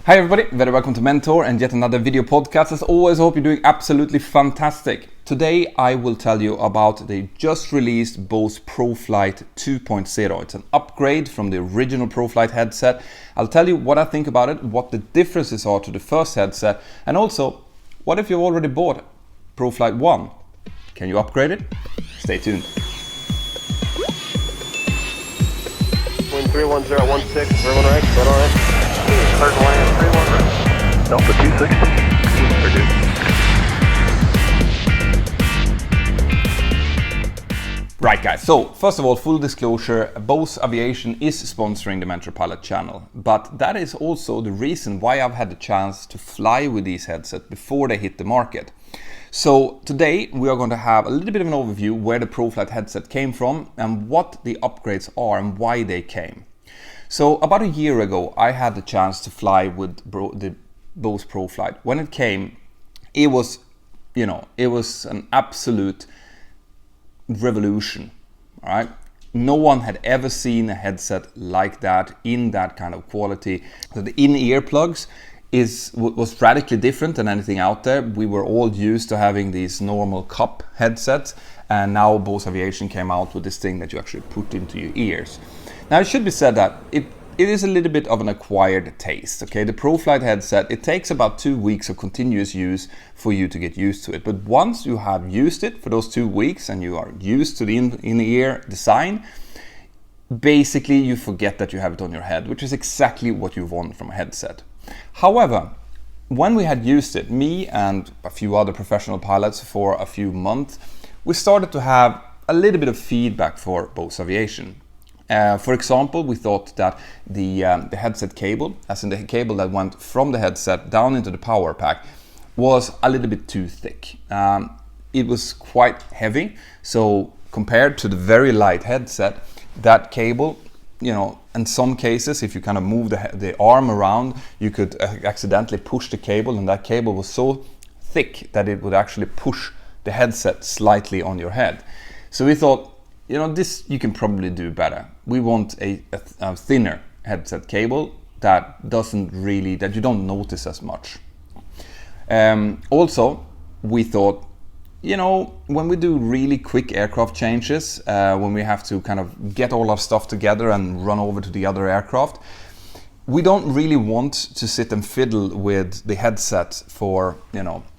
Hi everybody, very welcome to Mentor and yet another video podcast. As always, I hope you're doing absolutely fantastic. Today I will tell you about the just released Bose Proflight 2.0. It's an upgrade from the original Proflight headset. I'll tell you what I think about it, what the differences are to the first headset, and also what if you've already bought Proflight 1? Can you upgrade it? Stay tuned. 31016, everyone right? Is that all right? Third land, 31 right. Delta 260. Right guys, so first of all, full disclosure, Bose Aviation is sponsoring the Mentour Pilot channel, but that is also the reason why I've had the chance to fly with these headsets before they hit the market. So today we are going to have a little bit of an overview where the Proflight headset came from and what the upgrades are and why they came. So about a year ago I had the chance to fly with the Bose Proflight. When it came, it was an absolute revolution. All right, no one had ever seen a headset like that in that kind of quality. So the in-ear plugs was radically different than anything out there. We were all used to having these normal cup headsets, and now Bose Aviation came out with this thing that you actually put into your ears. Now it should be said that it is a little bit of an acquired taste. Okay, the Proflight headset, it takes about 2 weeks of continuous use for you to get used to it. But once you have used it for those 2 weeks and you are used to the in-ear design, basically you forget that you have it on your head, which is exactly what you want from a headset. However, when we had used it, me and a few other professional pilots for a few months, we started to have a little bit of feedback for Bose Aviation. For example, we thought that the headset cable, as in the cable that went from the headset down into the power pack, was a little bit too thick. It was quite heavy, so compared to the very light headset, that cable, in some cases, if you kind of move the arm around, you could accidentally push the cable, and that cable was so thick that it would actually push the headset slightly on your head. So we thought, this you can probably do better. We want a thinner headset cable that you don't notice as much. Also, we thought, when we do really quick aircraft changes, when we have to kind of get all our stuff together and run over to the other aircraft, we don't really want to sit and fiddle with the headset for,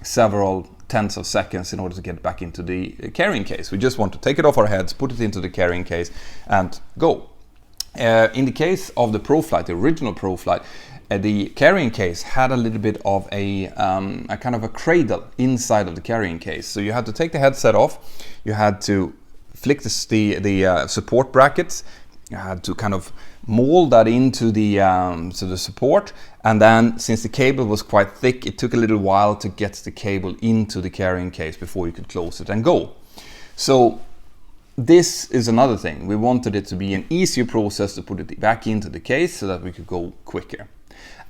several tenths of seconds in order to get back into the carrying case. We just want to take it off our heads, put it into the carrying case and go. In the case of the Proflight, the original Proflight, the carrying case had a little bit of a kind of a cradle inside of the carrying case. So you had to take the headset off, you had to flick the support brackets, you had to kind of mold that into the support, and then since the cable was quite thick, it took a little while to get the cable into the carrying case before you could close it and go. So this is another thing. We wanted it to be an easier process to put it back into the case so that we could go quicker.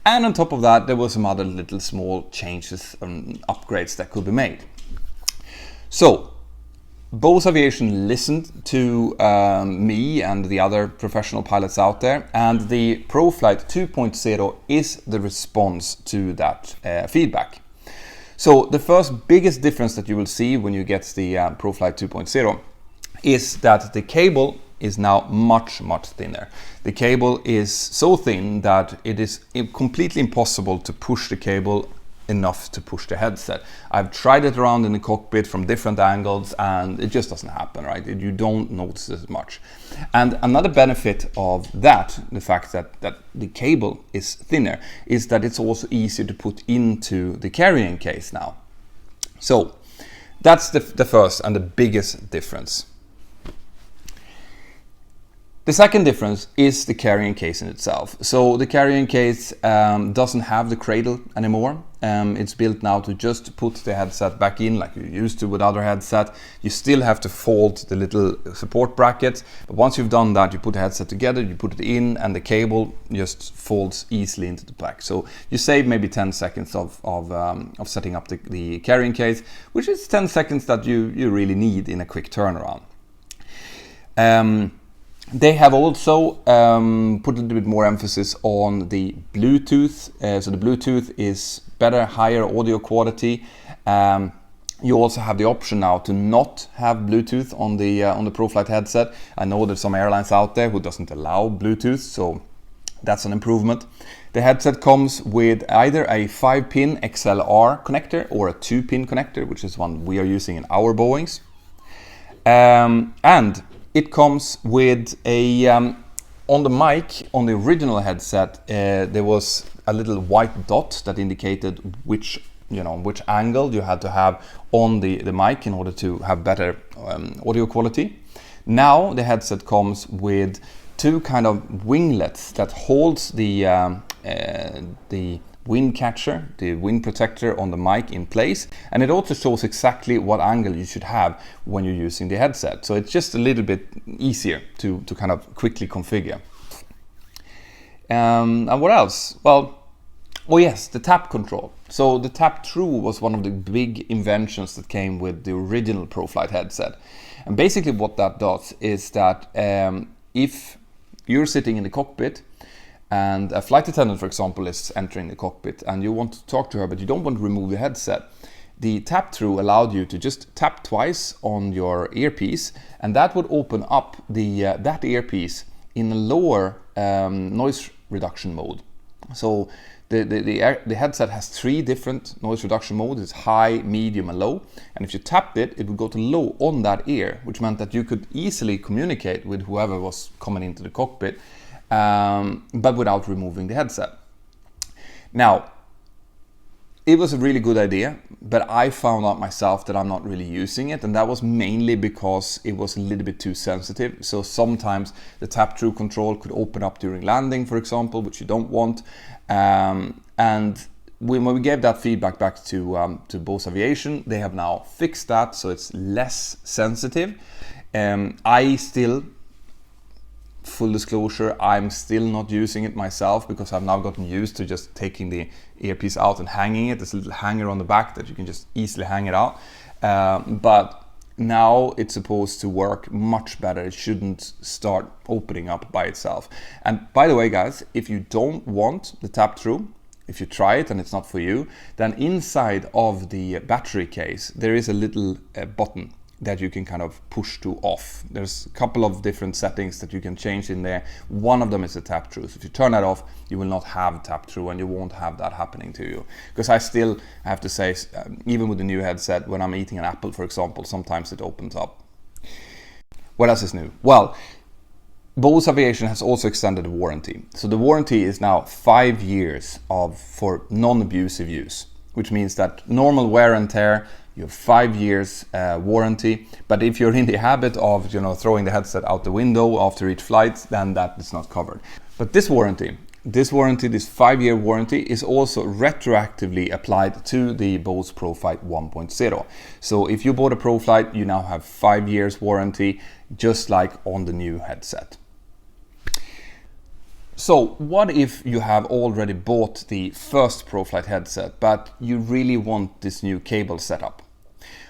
And on top of that, there were some other little small changes and upgrades that could be made. So Bose Aviation listened to me and the other professional pilots out there, and the Proflight 2.0 is the response to that feedback. So the first biggest difference that you will see when you get the Proflight 2.0 is that the cable is now much thinner. The cable is so thin that it is completely impossible to push the cable enough to push the headset. I've tried it around in the cockpit from different angles and it just doesn't happen, right? You don't notice as much. And another benefit of that, the fact that the cable is thinner, is that it's also easier to put into the carrying case now. So that's the first and the biggest difference. The second difference is the carrying case in itself. So the carrying case doesn't have the cradle anymore. It's built now to just put the headset back in like you used to with other headsets. You still have to fold the little support brackets, but once you've done that, you put the headset together, you put it in, and the cable just folds easily into the back. So you save maybe 10 seconds of setting up the carrying case, which is 10 seconds that you really need in a quick turnaround. They have also put a little bit more emphasis on the Bluetooth. So the Bluetooth is better, higher audio quality. You also have the option now to not have Bluetooth on the Proflight headset. I know there's some airlines out there who doesn't allow Bluetooth, so that's an improvement. The headset comes with either a 5-pin XLR connector or a 2-pin connector, which is one we are using in our Boeings. And it comes with a, on the mic, on the original headset, there was a little white dot that indicated which angle you had to have on the mic in order to have better audio quality. Now the headset comes with two kind of winglets that holds the wind catcher, the wind protector on the mic in place, and it also shows exactly what angle you should have when you're using the headset. So it's just a little bit easier to kind of quickly configure. And what else? Well, oh yes, the tap control. So the tap through was one of the big inventions that came with the original Proflight headset. And basically what that does is that if you're sitting in the cockpit and a flight attendant, for example, is entering the cockpit and you want to talk to her, but you don't want to remove the headset, the tap through allowed you to just tap twice on your earpiece, and that would open up the that earpiece in a lower noise reduction mode. So the headset has 3 different noise reduction modes. It's high, medium and low, and if you tapped it, it would go to low on that ear, which meant that you could easily communicate with whoever was coming into the cockpit, but without removing the headset. Now, it was a really good idea, but I found out myself that I'm not really using it, and that was mainly because it was a little bit too sensitive. So sometimes the tap through control could open up during landing, for example, which you don't want. And when we gave that feedback back to Bose Aviation, they have now fixed that, so it's less sensitive. I still, full disclosure, I'm still not using it myself because I've now gotten used to just taking the earpiece out and hanging it. There's a little hanger on the back that you can just easily hang it out. But now it's supposed to work much better. It shouldn't start opening up by itself. And by the way, guys, if you don't want the tap through, if you try it and it's not for you, then inside of the battery case, there is a little button that you can kind of push to off. There's a couple of different settings that you can change in there. One of them is a tap through. So if you turn that off, you will not have tap through and you won't have that happening to you. Because I have to say, even with the new headset, when I'm eating an apple, for example, sometimes it opens up. What else is new? Well, Bose Aviation has also extended the warranty. So the warranty is now 5 years for non-abusive use, which means that normal wear and tear, you have 5 years warranty, but if you're in the habit of throwing the headset out the window after each flight, then that is not covered. But this 5-year warranty is also retroactively applied to the Bose Proflight 1.0. So if you bought a Proflight, you now have 5 years warranty, just like on the new headset. So what if you have already bought the first Proflight headset, but you really want this new cable setup?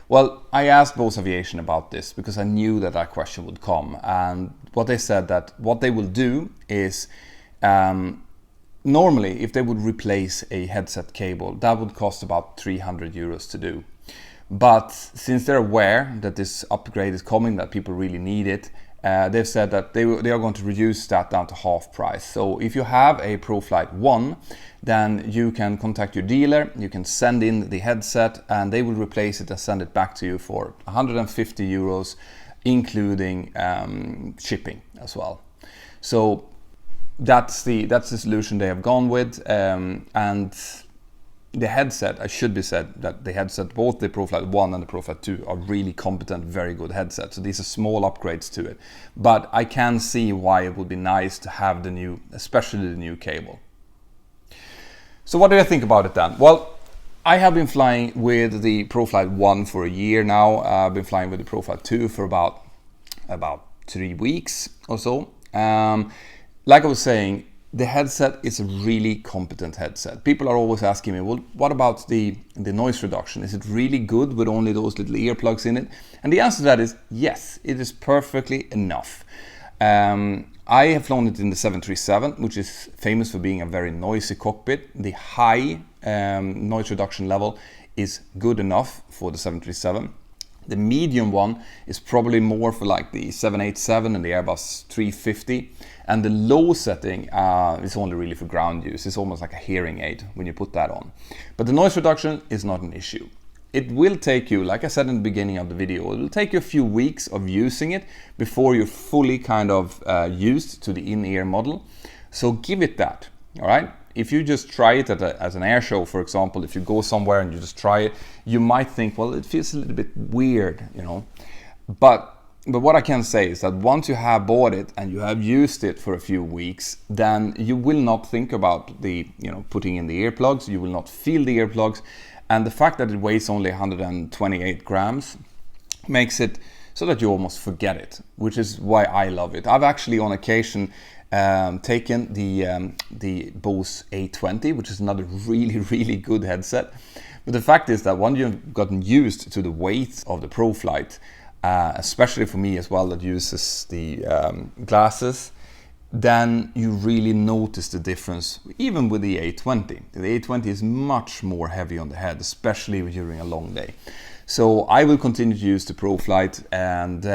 Well, I asked Bose Aviation about this because I knew that question would come, and what they said that what they will do is normally if they would replace a headset cable, that would cost about 300 euros to do. But since they're aware that this upgrade is coming, that people really need it, they've said that they are going to reduce that down to half price. So if you have a Proflight 1, then you can contact your dealer, you can send in the headset, and they will replace it and send it back to you for 150 euros, including shipping as well. So that's the solution they have gone with, and the headset, I should be said that the headset, both the Proflight 1 and the Proflight 2 are really competent, very good headsets. So these are small upgrades to it. But I can see why it would be nice to have the new, especially the new cable. So what do I think about it then? Well, I have been flying with the Proflight 1 for a year now. I've been flying with the Proflight 2 for about 3 weeks or so. Like I was saying, the headset is a really competent headset. People are always asking me, well, what about the noise reduction? Is it really good with only those little earplugs in it? And the answer to that is yes, it is perfectly enough. I have flown it in the 737, which is famous for being a very noisy cockpit. The high noise reduction level is good enough for the 737. The medium one is probably more for like the 787 and the Airbus 350. And the low setting is only really for ground use. It's almost like a hearing aid when you put that on. But the noise reduction is not an issue. It will take you, like I said in the beginning of the video, it will take you a few weeks of using it before you're fully kind of used to the in-ear model. So give it that, all right? If you just try it as an air show, for example, if you go somewhere and you just try it, you might think, well, it feels a little bit weird, you know. But what I can say is that once you have bought it and you have used it for a few weeks, then you will not think about the, you know, putting in the earplugs. You will not feel the earplugs. And the fact that it weighs only 128 grams makes it so that you almost forget it, which is why I love it. I've actually on occasion taken the Bose A20, which is another really good headset. But the fact is that once you've gotten used to the weight of the Proflight, especially for me as well that uses the glasses, then you really notice the difference, even with the A20. The A20 is much more heavy on the head, especially during a long day. So I will continue to use the Proflight, and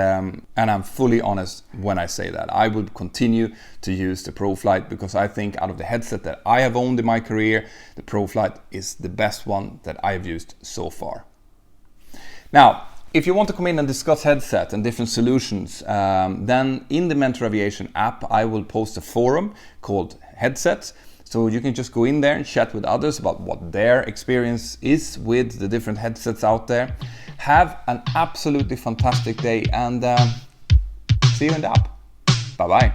I'm fully honest when I say that. I will continue to use the Proflight because I think out of the headset that I have owned in my career, the Proflight is the best one that I've used so far. Now, if you want to come in and discuss headset and different solutions, then in the Mentour Aviation app, I will post a forum called Headsets. So you can just go in there and chat with others about what their experience is with the different headsets out there. Have an absolutely fantastic day, and see you in the app. Bye-bye.